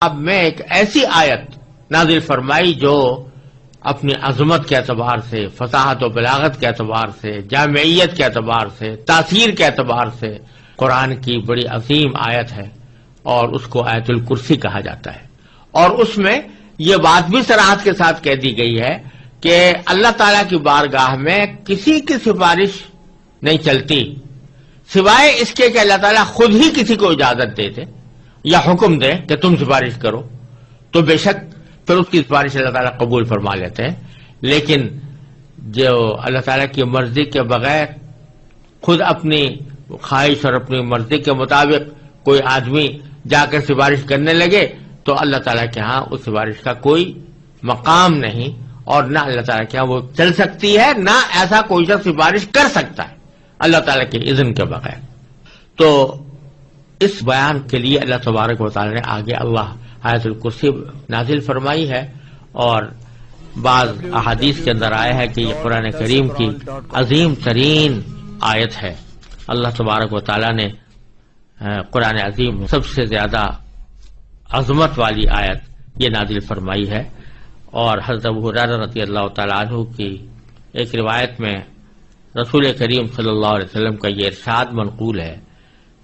اب میں ایک ایسی آیت نازل فرمائی جو اپنی عظمت کے اعتبار سے، فصاحت و بلاغت کے اعتبار سے، جامعیت کے اعتبار سے، تاثیر کے اعتبار سے قرآن کی بڑی عظیم آیت ہے، اور اس کو آیت الکرسی کہا جاتا ہے۔ اور اس میں یہ بات بھی صراحت کے ساتھ کہہ دی گئی ہے کہ اللہ تعالیٰ کی بارگاہ میں کسی کی سفارش نہیں چلتی سوائے اس کے کہ اللہ تعالیٰ خود ہی کسی کو اجازت دے دے یا حکم دے کہ تم سفارش کرو، تو بے شک پھر اس کی سفارش اللہ تعالیٰ قبول فرما لیتے ہیں۔ لیکن جو اللہ تعالیٰ کی مرضی کے بغیر خود اپنی خواہش اور اپنی مرضی کے مطابق کوئی آدمی جا کر سفارش کرنے لگے تو اللہ تعالیٰ کے ہاں اس سفارش کا کوئی مقام نہیں، اور نہ اللہ تعالیٰ کے ہاں وہ چل سکتی ہے، نہ ایسا کوئی شخص سفارش کر سکتا ہے اللہ تعالیٰ کے اذن کے بغیر۔ تو اس بیان کے لیے اللہ تبارک و تعالیٰ نے آگے اللہ آیت الکرسی نازل فرمائی ہے، اور بعض احادیث کے اندر آیا ہے کہ یہ قرآن کریم کی عظیم ترین آیت ہے۔ اللہ تبارک و تعالیٰ نے قرآن عظیم سب سے زیادہ عظمت والی آیت یہ نازل فرمائی ہے۔ اور حضرت ابو ہریرہ رضی اللہ تعالیٰ عنہ کی ایک روایت میں رسول کریم صلی اللہ علیہ وسلم کا یہ ارشاد منقول ہے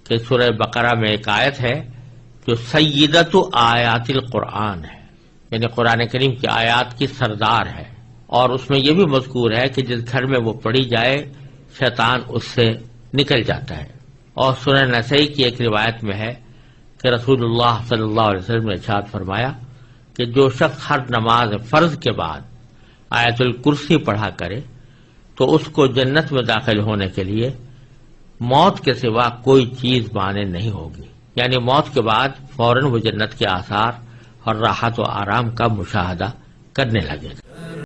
کہ سورہ بقرہ میں ایک آیت ہے جو سیدۃ آیات القرآن ہے، یعنی قرآن کریم کی آیات کی سردار ہے، اور اس میں یہ بھی مذکور ہے کہ جس گھر میں وہ پڑھی جائے شیطان اس سے نکل جاتا ہے۔ اور سنن نسائی کی ایک روایت میں ہے کہ رسول اللہ صلی اللہ علیہ وسلم نے ارشاد فرمایا کہ جو شخص ہر نماز فرض کے بعد آیت الکرسی پڑھا کرے تو اس کو جنت میں داخل ہونے کے لیے موت کے سوا کوئی چیز مانع نہیں ہوگی، یعنی موت کے بعد فوراً وہ جنت کے آثار اور راحت و آرام کا مشاہدہ کرنے لگے گا۔